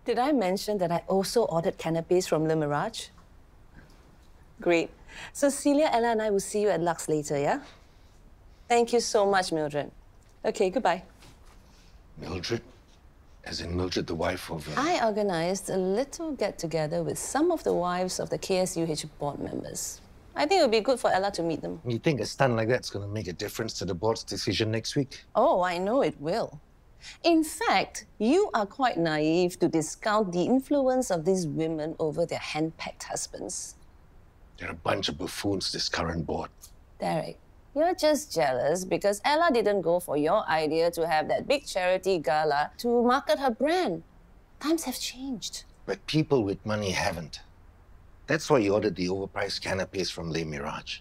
Did I mention that I also ordered canapes from Le Mirage? Great. So Celia, Ella, and I will see you at Lux later, yeah? Thank you so much, Mildred. Okay, goodbye. Mildred? As in Mildred, the wife of... I organized a little get-together with some of the wives of the KSUH board members. I think it would be good for Ella to meet them. You think a stunt like that's going to make a difference to the board's decision next week? Oh, I know it will. In fact, you are quite naive to discount the influence of these women over their hand-packed husbands. They're a bunch of buffoons, this current board. Derek, you're just jealous because Ella didn't go for your idea to have that big charity gala to market her brand. Times have changed. But people with money haven't. That's why you ordered the overpriced canapes from Le Mirage.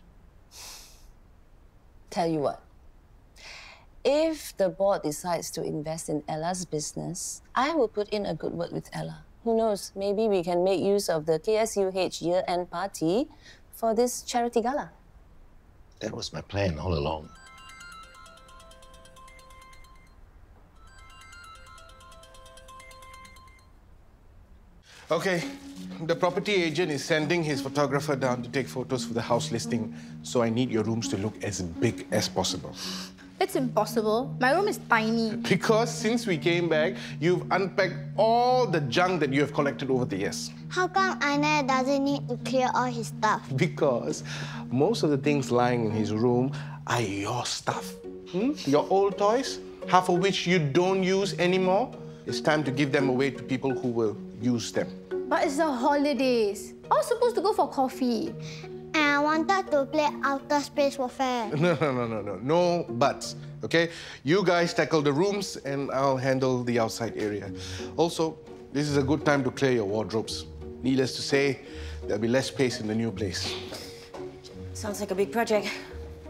Tell you what, if the board decides to invest in Ella's business, I will put in a good word with Ella. Who knows, maybe we can make use of the KSUH year-end party for this charity gala. That was my plan all along. Okay, the property agent is sending his photographer down to take photos for the house listing, so I need your rooms to look as big as possible. It's impossible. My room is tiny. Because since we came back, you've unpacked all the junk that you have collected over the years. How come Aina doesn't need to clear all his stuff? Because most of the things lying in his room are your stuff. Your old toys, half of which you don't use anymore. It's time to give them away to people who will use them. But it's the holidays. I was supposed to go for coffee. And I wanted to play Outer Space Warfare. No buts, okay? You guys tackle the rooms and I'll handle the outside area. Also, this is a good time to clear your wardrobes. Needless to say, there'll be less space in the new place. Sounds like a big project.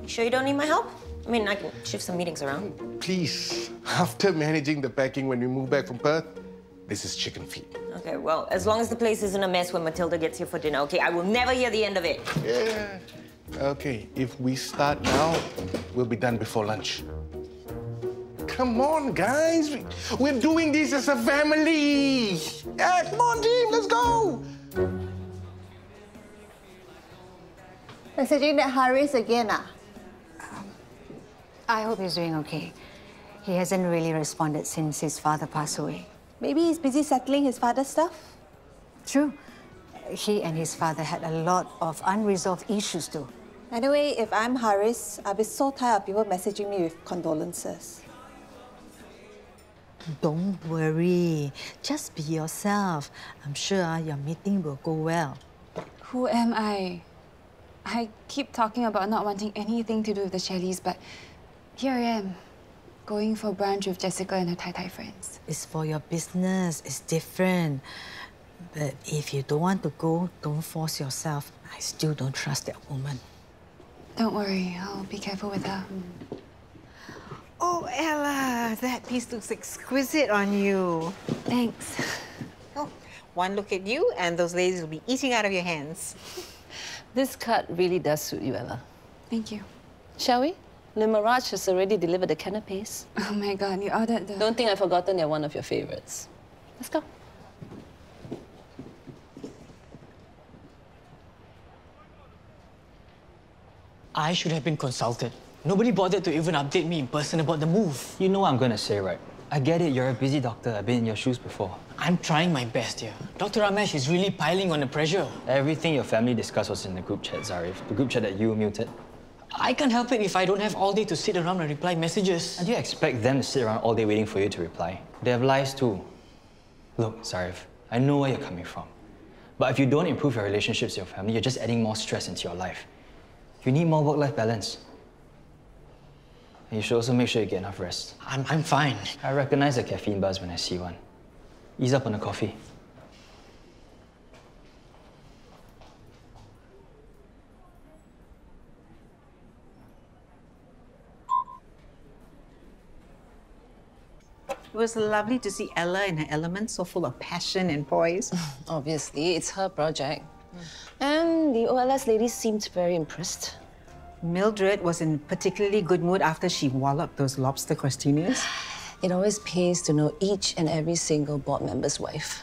You sure you don't need my help? I mean, I can shift some meetings around. Please, after managing the packing when we move back from Perth, this is chicken feed. Okay, well, as long as the place isn't a mess when Matilda gets here for dinner, okay? I will never hear the end of it. Yeah. Okay, if we start now, we'll be done before lunch. Come on, guys. We're doing this as a family. Yeah, come on, team, let's go. Messaging that Haris again, I hope he's doing okay. He hasn't really responded since his father passed away. Maybe he's busy settling his father's stuff? True. He and his father had a lot of unresolved issues too. Anyway, if I'm Haris, I'll be so tired of people messaging me with condolences. Don't worry. Just be yourself. I'm sure your meeting will go well. Who am I? I keep talking about not wanting anything to do with the Shelleys, but here I am, going for brunch with Jessica and her Thai friends. It's for your business. It's different. But if you don't want to go, don't force yourself. I still don't trust that woman. Don't worry. I'll be careful with her. Oh, Ella, that piece looks exquisite on you. Thanks. Oh, one look at you and those ladies will be eating out of your hands. This cut really does suit you, Ella. Thank you. Shall we? Le Mirage has already delivered the canapes. Oh my God, you ordered the... Don't think I've forgotten they're one of your favorites. Let's go. I should have been consulted. Nobody bothered to even update me in person about the move. You know what I'm gonna say, right? I get it, you're a busy doctor. I've been in your shoes before. I'm trying my best here. Dr. Ramesh is really piling on the pressure. Everything your family discussed was in the group chat, Zarif. The group chat that you muted. I can't help it if I don't have all day to sit around and reply messages. And do you expect them to sit around all day waiting for you to reply? They have lives too. Look, Zarif, I know where you're coming from. But if you don't improve your relationships with your family, you're just adding more stress into your life. You need more work-life balance. And you should also make sure you get enough rest. I'm fine. I recognize the caffeine buzz when I see one. Ease up on the coffee. It was lovely to see Ella in her element, so full of passion and poise. Obviously, it's her project. And the OLS ladies seemed very impressed. Mildred was in particularly good mood after she walloped those lobster crostinis. It always pays to know each and every single board member's wife.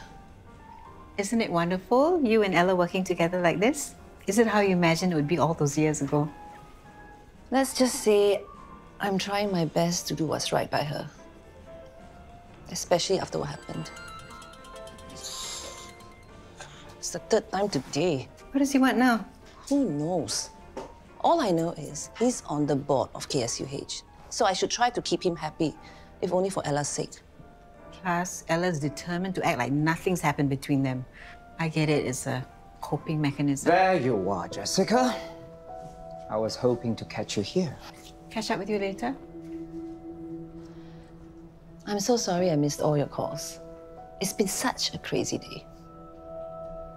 Isn't it wonderful, you and Ella working together like this? Is it how you imagined it would be all those years ago? Let's just say I'm trying my best to do what's right by her. Especially after what happened. It's the third time today. What does he want now? Who knows? All I know is he's on the board of KSUH. So I should try to keep him happy, if only for Ella's sake. Plus, Ella's determined to act like nothing's happened between them. I get it, it's a coping mechanism. There you are, Jessica. I was hoping to catch you here. Catch up with you later. I'm so sorry I missed all your calls. It's been such a crazy day.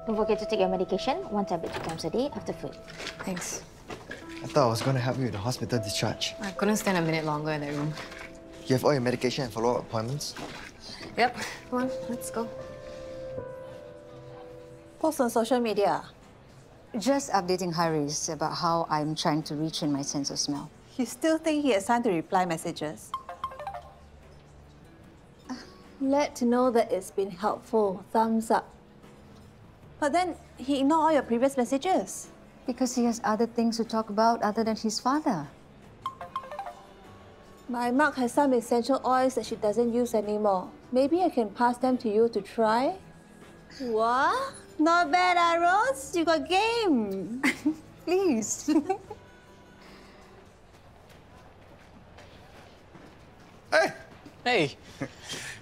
Don't forget to take your medication, 1 tablet 2 times a day after food. Thanks. I thought I was going to help you with the hospital discharge. I couldn't stand a minute longer in that room. You have all your medication and follow-up appointments? Yep. Come on, let's go. Post on social media. Just updating Haris about how I'm trying to retrain my sense of smell. You still think he has time to reply messages? Glad to know that it's been helpful. Thumbs up. But then he ignored all your previous messages. Because he has other things to talk about other than his father. My Mark has some essential oils that she doesn't use anymore. Maybe I can pass them to you to try? What? Not bad, Rose. You got game. Please. Hey! Hey!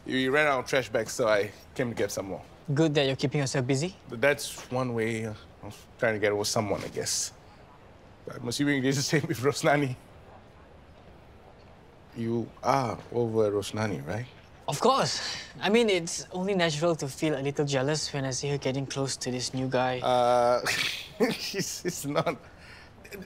You ran out of trash bags, so I came to get some more. Good that you're keeping yourself busy. That's one way of trying to get over someone, I guess. I'm assuming it's the same with Rosnani. You are over Rosnani, right? Of course. I mean, it's only natural to feel a little jealous when I see her getting close to this new guy. It's not.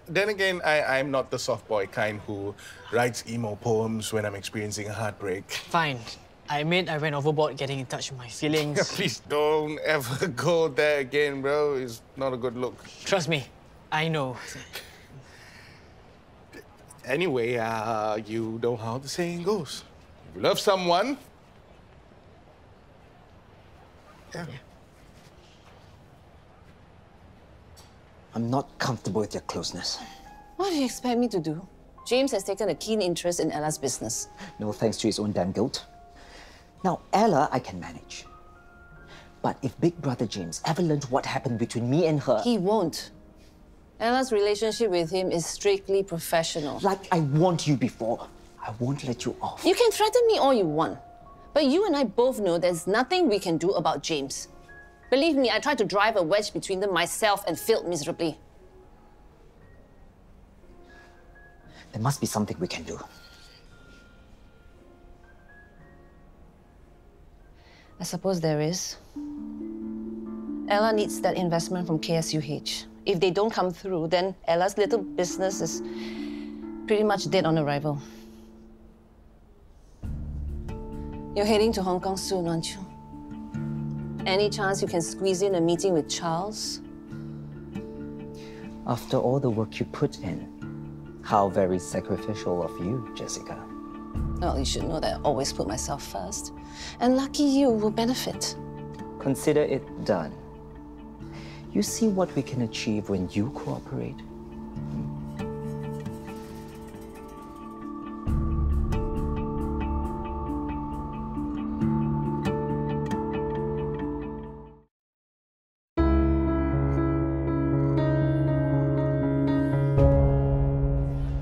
Then again, I'm not the soft boy kind who writes emo poems when I'm experiencing a heartbreak. Fine. I admit I went overboard getting in touch with my feelings. Please don't ever go there again, bro. It's not a good look. Trust me, I know. Anyway, you know how the saying goes. If you love someone... Yeah. I'm not comfortable with your closeness. What do you expect me to do? James has taken a keen interest in Ella's business. No thanks to his own damn guilt. Now, Ella, I can manage. But if Big Brother James ever learned what happened between me and her... He won't. Ella's relationship with him is strictly professional. Like I warned you before, I won't let you off. You can threaten me all you want, but you and I both know there's nothing we can do about James. Believe me, I tried to drive a wedge between them myself and failed miserably. There must be something we can do. I suppose there is. Ella needs that investment from KSUH. If they don't come through, then Ella's little business is pretty much dead on arrival. You're heading to Hong Kong soon, aren't you? Any chance you can squeeze in a meeting with Charles? After all the work you put in, how very sacrificial of you, Jessica. Well, you should know that I always put myself first. And lucky you will benefit. Consider it done. You see what we can achieve when you cooperate.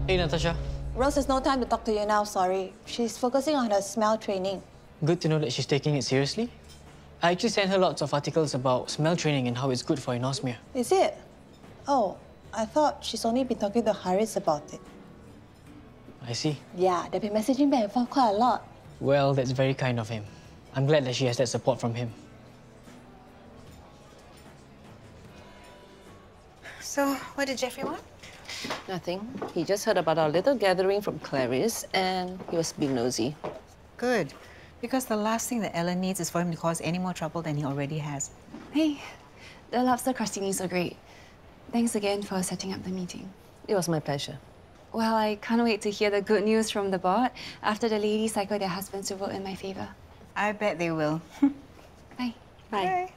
Hey, Natasha. Rose has no time to talk to you now, sorry. She's focusing on her smell training. Good to know that she's taking it seriously. I actually sent her lots of articles about smell training and how it's good for anosmia. Is it? Oh, I thought she's only been talking to Haris about it. I see. Yeah, they've been messaging back and forth quite a lot. Well, that's very kind of him. I'm glad that she has that support from him. So, what did Jeffrey want? Nothing. He just heard about our little gathering from Clarice and he was being nosy. Good. Because the last thing that Ella needs is for him to cause any more trouble than he already has. Hey, the lobster crostinis are great. Thanks again for setting up the meeting. It was my pleasure. Well, I can't wait to hear the good news from the board after the ladies cycle their husbands to vote in my favor. I bet they will. Bye. Bye.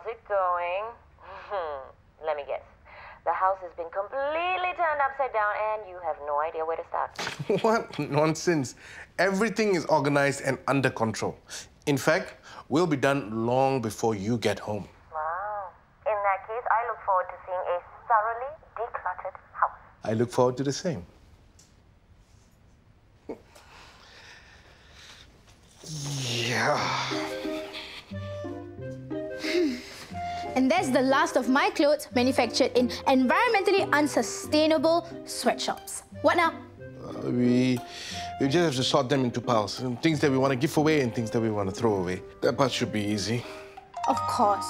How's it going? Let me guess. The house has been completely turned upside down and you have no idea where to start. What nonsense. Everything is organized and under control. In fact, we'll be done long before you get home. Wow. In that case, I look forward to seeing a thoroughly decluttered house. I look forward to the same. Yeah. And that's the last of my clothes manufactured in environmentally unsustainable sweatshops. What now? We just have to sort them into piles. Things that we want to give away and things that we want to throw away. That part should be easy. Of course.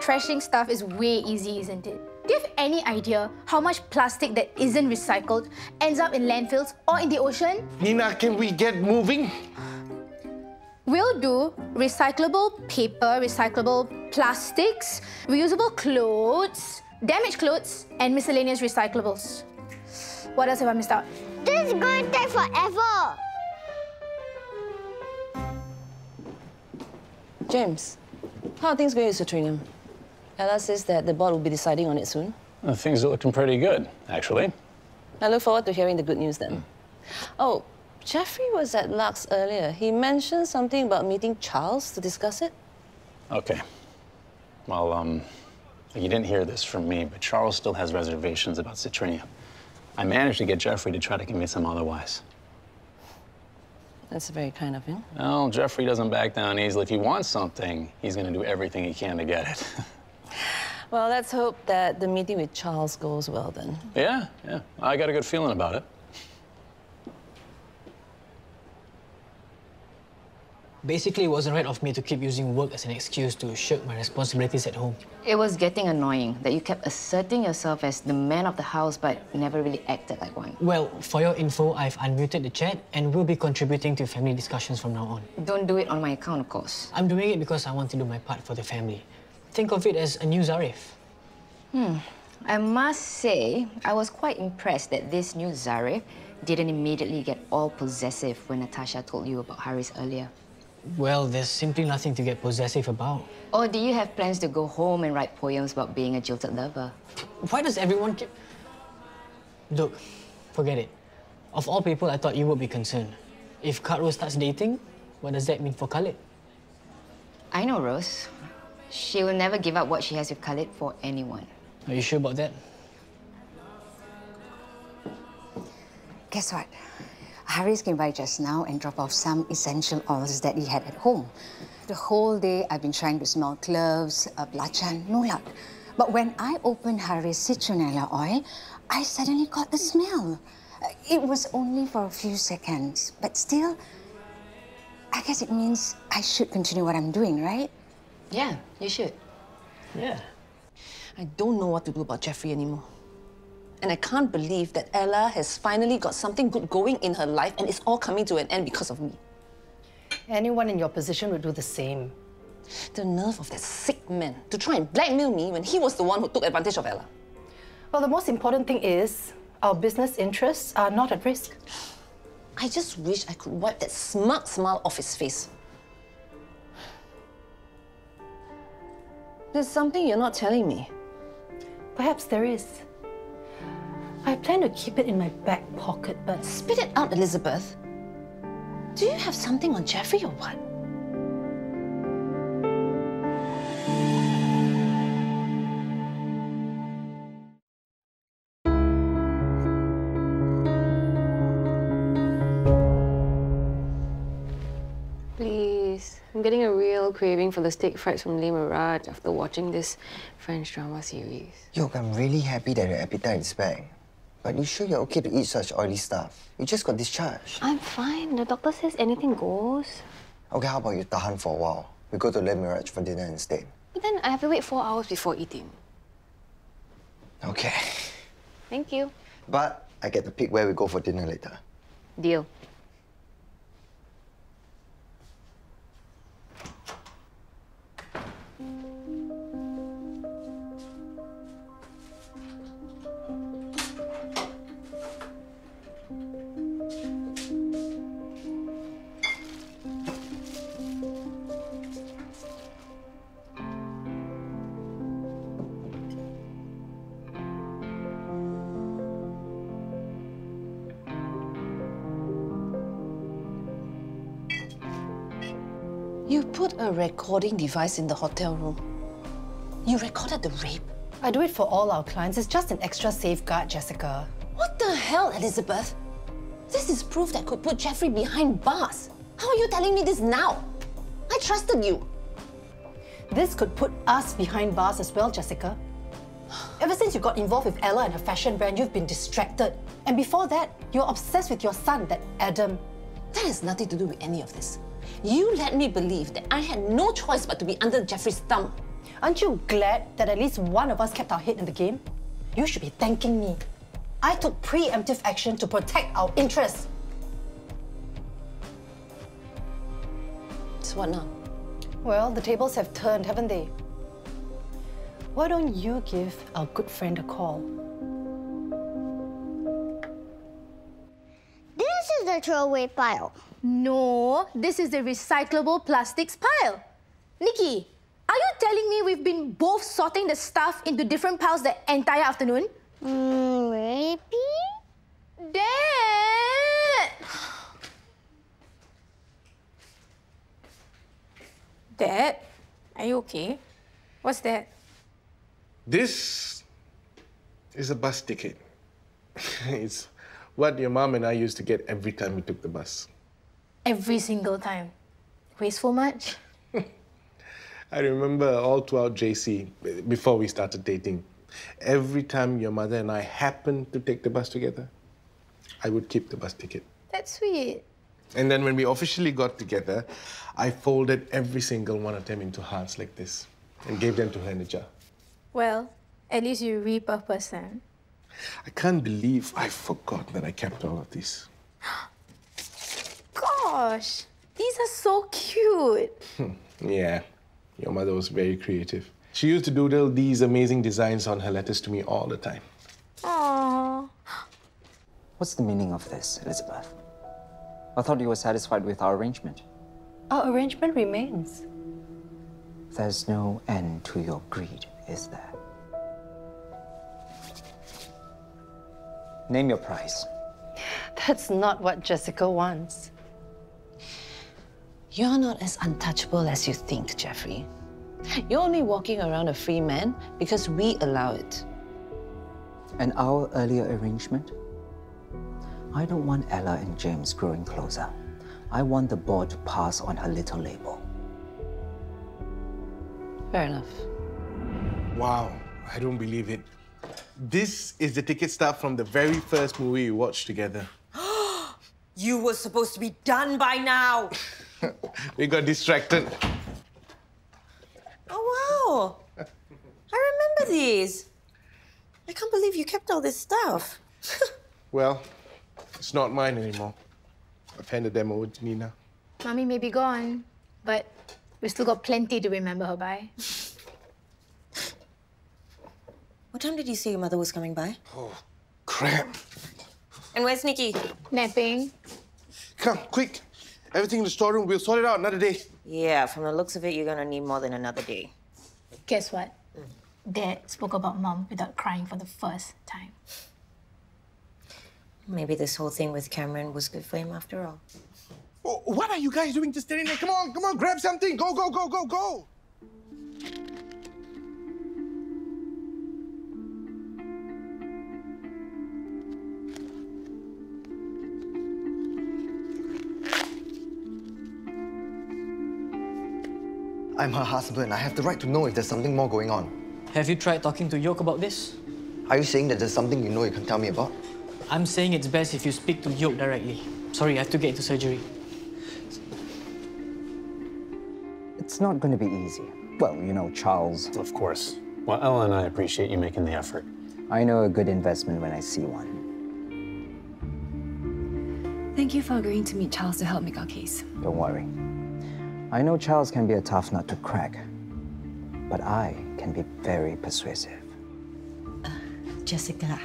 Trashing stuff is way easy, isn't it? Do you have any idea how much plastic that isn't recycled ends up in landfills or in the ocean? Nina, can we get moving? We'll do recyclable paper, recyclable plastics, reusable clothes, damaged clothes, and miscellaneous recyclables. What else have I missed out? This is going to take forever. James, how are things going at Citrinium? Ella says that the board will be deciding on it soon. Well, things are looking pretty good, actually. I look forward to hearing the good news then. Oh, Jeffrey was at Lux earlier. He mentioned something about meeting Charles to discuss it. Okay. Well, you didn't hear this from me, but Charles still has reservations about Citrinium. I managed to get Jeffrey to try to convince him otherwise. That's very kind of him. Well, Jeffrey doesn't back down easily. If he wants something, he's going to do everything he can to get it. Well, let's hope that the meeting with Charles goes well then. Yeah. I got a good feeling about it. Basically, it wasn't right of me to keep using work as an excuse to shirk my responsibilities at home. It was getting annoying that you kept asserting yourself as the man of the house but never really acted like one. Well, for your info, I've unmuted the chat and will be contributing to family discussions from now on. Don't do it on my account, of course. I'm doing it because I want to do my part for the family. Think of it as a new Zarif. I must say, I was quite impressed that this new Zarif didn't immediately get all possessive when Natasha told you about Haris earlier. Well, there's simply nothing to get possessive about. Or do you have plans to go home and write poems about being a jilted lover? Why does everyone keep... Look, forget it. Of all people, I thought you would be concerned. If Kak Rose starts dating, what does that mean for Khalid? I know Rose. She will never give up what she has with Khalid for anyone. Are you sure about that? Guess what? Haris came by just now and dropped off some essential oils that he had at home. The whole day, I've been trying to smell cloves, belacan, no luck. But when I opened Haris' citronella oil, I suddenly got the smell. It was only for a few seconds, but still, I guess it means I should continue what I'm doing, right? Yeah, you should. Yeah. I don't know what to do about Jeffrey anymore. And I can't believe that Ella has finally got something good going in her life and it's all coming to an end because of me. Anyone in your position would do the same. The nerve of that sick man to try and blackmail me when he was the one who took advantage of Ella. Well, the most important thing is our business interests are not at risk. I just wish I could wipe that smug smile off his face. There's something you're not telling me. Perhaps there is. I plan to keep it in my back pocket, but... Spit it out, Elizabeth. Do you have something on Jeffrey or what? Please. I'm getting a real craving for the steak fries from Le Mirage after watching this French drama series. Yoke, I'm really happy that your appetite is back. But you sure you're okay to eat such oily stuff? You just got discharged. I'm fine. The doctor says anything goes. Okay, how about you tahan for a while? We go to Le Mirage for dinner instead. But then I have to wait 4 hours before eating. Okay. Thank you. But I get to pick where we go for dinner later. Deal. You put a recording device in the hotel room. You recorded the rape. I do it for all our clients. It's just an extra safeguard, Jessica. What the hell, Elizabeth? This is proof that could put Jeffrey behind bars. How are you telling me this now? I trusted you. This could put us behind bars as well, Jessica. Ever since you got involved with Ella and her fashion brand, you've been distracted. And before that, you're obsessed with your son, that Adam. That has nothing to do with any of this. You led me believe that I had no choice but to be under Jeffrey's thumb. Aren't you glad that at least one of us kept our head in the game? You should be thanking me. I took preemptive action to protect our interests. So what now? Well, the tables have turned, haven't they? Why don't you give our good friend a call? This is the throwaway pile. No, this is the recyclable plastics pile. Nikki, are you telling me we've been both sorting the stuff into different piles the entire afternoon? Maybe? Dad! Dad, are you okay? What's that? This is a bus ticket. It's what your mom and I used to get every time we took the bus. Every single time. Wasteful much? I remember all throughout JC, before we started dating, every time your mother and I happened to take the bus together, I would keep the bus ticket. That's sweet. And then when we officially got together, I folded every single one of them into hearts like this and gave them to her in a jar. Well, at least you repurpose them. I can't believe I forgot that I kept all of these. Gosh, these are so cute. Yeah, your mother was very creative. She used to doodle these amazing designs on her letters to me all the time. Aww. What's the meaning of this, Elizabeth? I thought you were satisfied with our arrangement. Our arrangement remains. There's no end to your greed, is there? Name your price. That's not what Jessica wants. You're not as untouchable as you think, Jeffrey. You're only walking around a free man because we allow it. And our earlier arrangement? I don't want Ella and James growing closer. I want the board to pass on her little label. Fair enough. Wow, I don't believe it. This is the ticket stub from the very first movie we watched together. You were supposed to be done by now. We got distracted. Oh, wow. I remember these. I can't believe you kept all this stuff. Well, it's not mine anymore. I've handed them over to Nina. Mommy may be gone, but we've still got plenty to remember her by. What time did you say your mother was coming by? Oh, crap. And where's Nikki? Napping. Come, quick. Everything in the storeroom, we'll sort it out another day. Yeah, from the looks of it, you're gonna need more than another day. Guess what? Dad spoke about Mom without crying for the first time. Maybe this whole thing with Cameron was good for him after all. Oh, what are you guys doing just standing there? Come on, grab something. Go, go, go, go, go. I'm her husband. I have the right to know if there's something more going on. Have you tried talking to Yoke about this? Are you saying that there's something you know you can tell me about? I'm saying it's best if you speak to Yoke directly. Sorry, I have to get into surgery. It's not going to be easy. Well, you know, Charles. Of course. Well, Ella and I appreciate you making the effort. I know a good investment when I see one. Thank you for agreeing to meet Charles to help make our case. Don't worry. I know Charles can be a tough nut to crack, but I can be very persuasive. Jessica,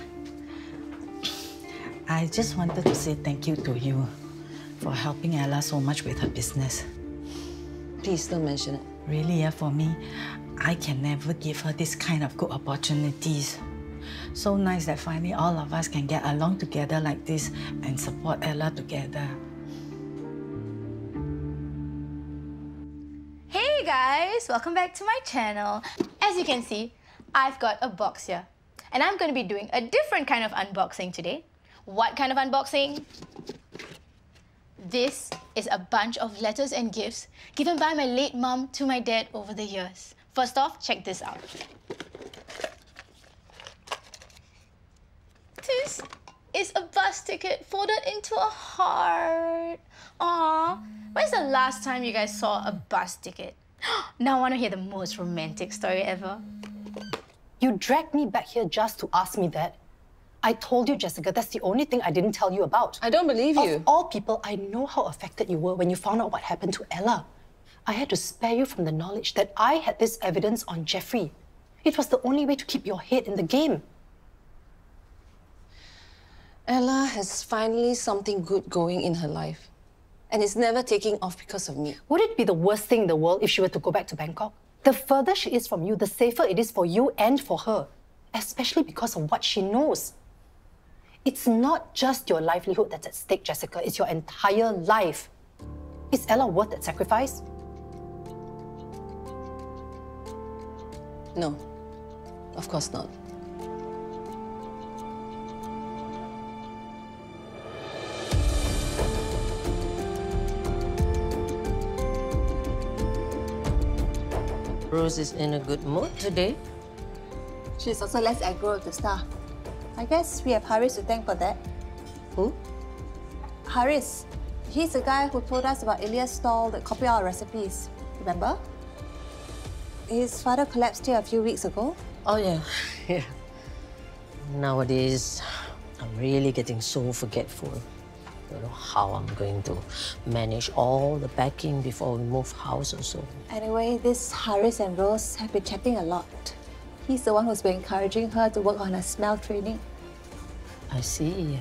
I just wanted to say thank you to you for helping Ella so much with her business. Please don't mention it. Really, for me, I can never give her this kind of good opportunities. So nice that finally all of us can get along together like this and support Ella together. guys, welcome back to my channel. As you can see, I've got a box here. And I'm going to be doing a different kind of unboxing today. What kind of unboxing? This is a bunch of letters and gifts given by my late mum to my dad over the years. First off, check this out. This is a bus ticket folded into a heart. Aww. When's the last time you guys saw a bus ticket? Now I want to hear the most romantic story ever. You dragged me back here just to ask me that. I told you, Jessica, that's the only thing I didn't tell you about. I don't believe you. Of all people, I know how affected you were when you found out what happened to Ella. I had to spare you from the knowledge that I had this evidence on Jeffrey. It was the only way to keep your head in the game. Ella has finally something good going in her life. And it's never taking off because of me. Would it be the worst thing in the world if she were to go back to Bangkok? The further she is from you, the safer it is for you and for her. Especially because of what she knows. It's not just your livelihood that's at stake, Jessica. It's your entire life. Is Ella worth that sacrifice? No, of course not. Rose is in a good mood today. She's also less aggro with the staff. I guess we have Haris to thank for that. Who? Haris. He's the guy who told us about Ilya's stall that copied our recipes. Remember? His father collapsed here a few weeks ago. Oh, yeah. Yeah. Nowadays, I'm really getting so forgetful. I don't know how I'm going to manage all the packing before we move house or so. Anyway, this Haris and Rose have been chatting a lot. He's the one who's been encouraging her to work on her smell training. I see.